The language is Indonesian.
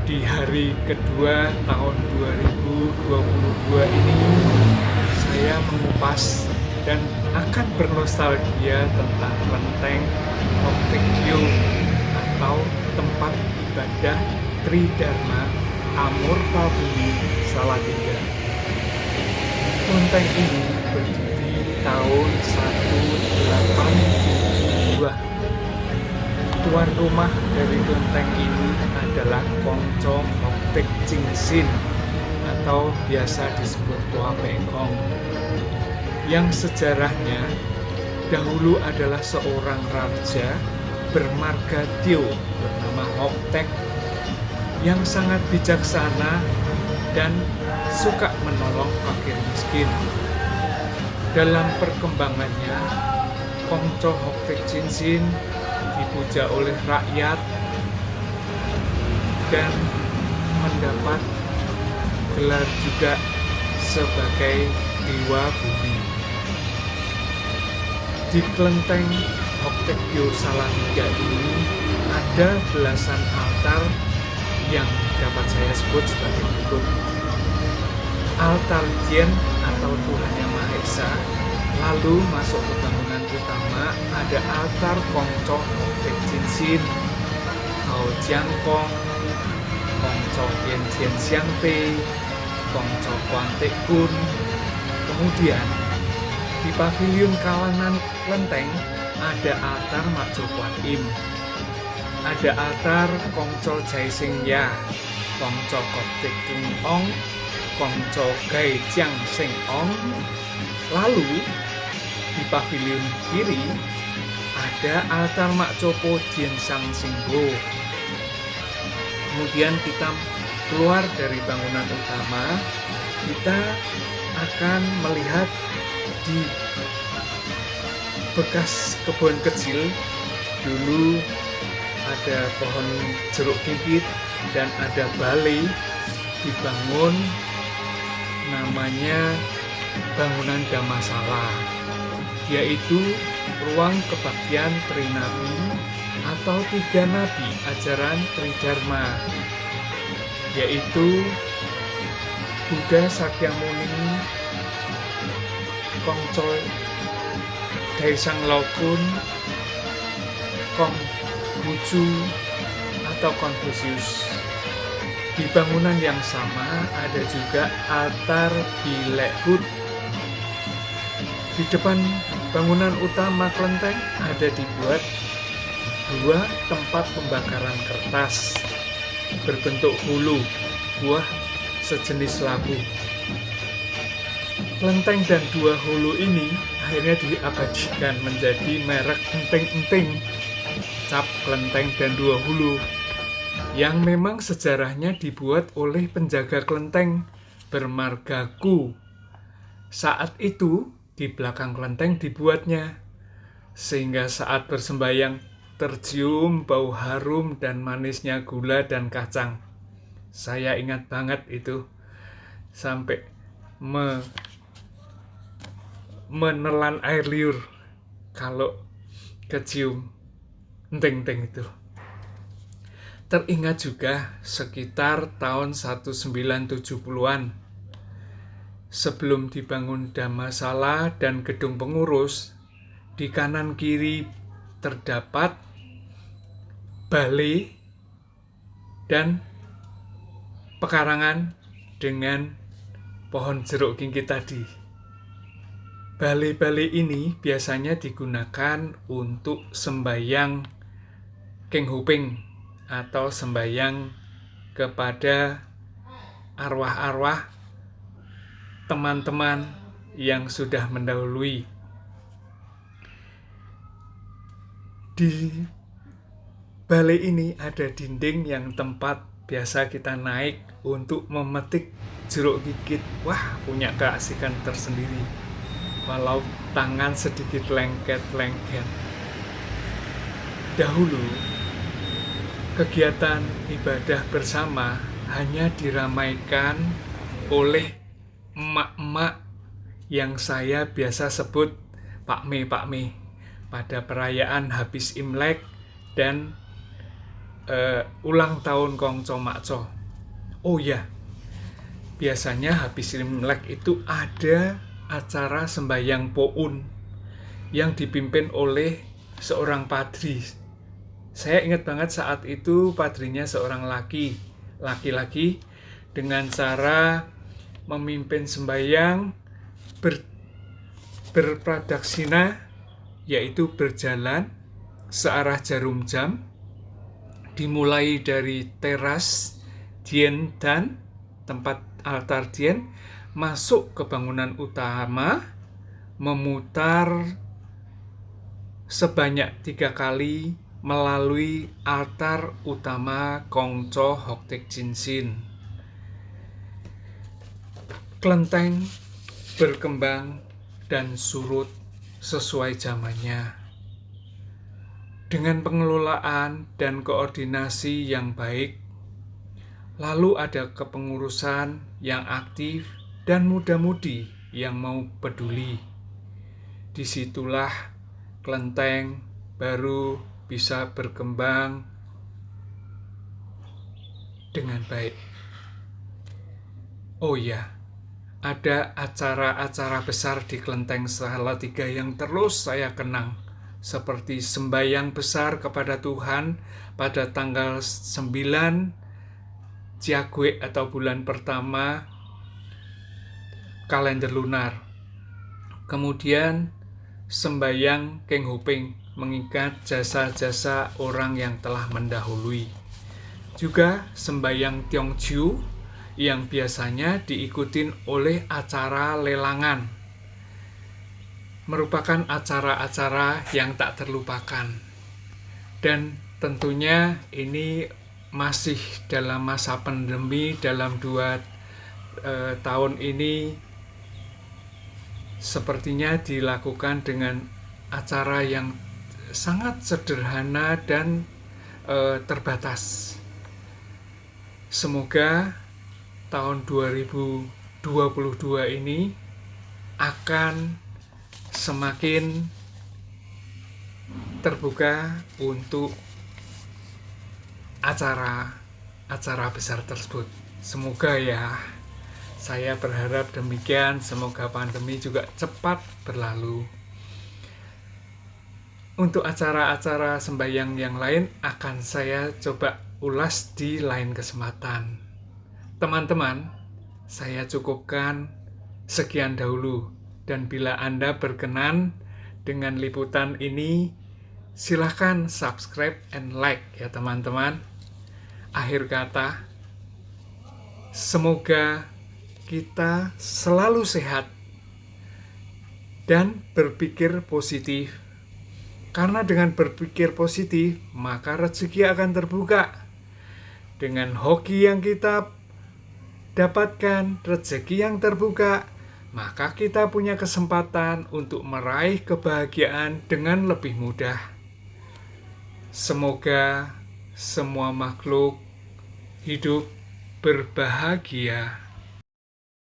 Di hari kedua tahun 2022 ini, saya mengupas dan akan bernostalgia tentang kelenteng Hoktaegyo atau tempat ibadah Tridharma Amurfabumi Salatiga. Kelenteng ini berdiri tahun 1872. Tuan rumah dari kelenteng ini adalah Kongco Hoktaek Chingsin atau biasa disebut Tua Pekong, yang sejarahnya dahulu adalah seorang raja bermarga Tio bernama Hoktaek yang sangat bijaksana dan suka menolong fakir miskin. Dalam perkembangannya, Kongco Hoktaek Chingsin dipuja oleh rakyat dan mendapat gelar juga sebagai Dewa Bumi. Di kelenteng Hoktaegyo Salatiga ini ada belasan altar yang dapat saya sebut sebagai berikut. Altar Jian atau Tuhan Yang Maha Esa. Lalu masuk ke bangunan utama ada altar Kongco Hoktaek Chingsin, Hao Jiangkong, Kongco Yen Jian Xiangpei, Kongco Kuan Teck Kun. Kemudian di pavilion kawanan kelenteng ada altar Makjo Kuan Im, ada altar Kongco Jai Sing Ya, Kongco Kok Tek Tung Ong, Kongco Gai Jiang Seng Ong. Lalu di pavilion kiri ada altar Makcopo Dien Sang Singgo. Kemudian kita keluar dari bangunan utama, kita akan melihat di bekas kebun kecil dulu ada pohon jeruk gigit dan ada balai dibangun, namanya bangunan Dhammasala, yaitu ruang kebaktian Trinabi atau tiga nabi ajaran Tridharma, yaitu Buddha Sakyamuni, Kongco Daesang Laokun, Konghucu atau Konfusius. Di bangunan yang sama ada juga altar Bilekut. Di depan bangunan utama kelenteng ada dibuat dua tempat pembakaran kertas berbentuk hulu, buah sejenis labu. Kelenteng dan dua hulu ini akhirnya diabadikan menjadi merek enting-enting, cap kelenteng dan dua hulu, yang memang sejarahnya dibuat oleh penjaga kelenteng bermarga Ku. Saat itu di belakang kelenteng dibuatnya, sehingga saat bersembayang tercium bau harum dan manisnya gula dan kacang. Saya ingat banget itu, sampai menelan air liur kalau kecium enting-enting itu. Teringat juga sekitar tahun 1970-an, sebelum dibangun Dhammasala dan gedung pengurus, di kanan kiri terdapat balai dan pekarangan dengan pohon jeruk gingkit tadi. Balai-balai ini biasanya digunakan untuk sembahyang Kenghuping atau sembahyang kepada arwah-arwah teman-teman yang sudah mendahului. Di balai ini ada dinding yang tempat biasa kita naik untuk memetik jeruk gigit. Wah, punya keasikan tersendiri, walau tangan sedikit lengket-lengket. Dahulu, kegiatan ibadah bersama hanya diramaikan oleh emak-emak yang saya biasa sebut Pakme pada perayaan habis Imlek dan ulang tahun Kongco Makco. Oh ya, biasanya habis Imlek itu ada acara sembahyang Poun yang dipimpin oleh seorang padri. Saya ingat banget saat itu padrinya seorang laki-laki dengan cara memimpin sembahyang berpradaksina, yaitu berjalan searah jarum jam, dimulai dari teras Dien Dan, tempat altar Dien, masuk ke bangunan utama, memutar sebanyak 3 kali melalui altar utama Kongco Hoktek Jinsin. Kelenteng berkembang dan surut sesuai zamannya. Dengan pengelolaan dan koordinasi yang baik, lalu ada kepengurusan yang aktif dan muda-mudi yang mau peduli. Disitulah kelenteng baru bisa berkembang dengan baik. Oh ya, ada acara-acara besar di Kelenteng Salatiga yang terus saya kenang, seperti sembahyang besar kepada Tuhan pada tanggal 9 Ciagwe atau bulan pertama kalender lunar. Kemudian sembahyang Keng Huping, mengingat jasa-jasa orang yang telah mendahului. Juga sembahyang Tiongju yang biasanya diikutin oleh acara lelangan, merupakan acara-acara yang tak terlupakan. Dan tentunya ini masih dalam masa pandemi, dalam 2 tahun ini sepertinya dilakukan dengan acara yang sangat sederhana dan terbatas. Semoga tahun 2022 ini akan semakin terbuka untuk acara besar tersebut. Semoga ya, saya berharap demikian. Semoga pandemi juga cepat berlalu. Untuk acara-acara sembahyang yang lain akan saya coba ulas di lain kesempatan. Teman-teman, saya cukupkan sekian dahulu. Dan bila Anda berkenan dengan liputan ini, silahkan subscribe and like ya teman-teman. Akhir kata, semoga kita selalu sehat dan berpikir positif. Karena dengan berpikir positif, maka rezeki akan terbuka. Dengan hoki yang kita dapatkan, rezeki yang terbuka, maka kita punya kesempatan untuk meraih kebahagiaan dengan lebih mudah. Semoga semua makhluk hidup berbahagia.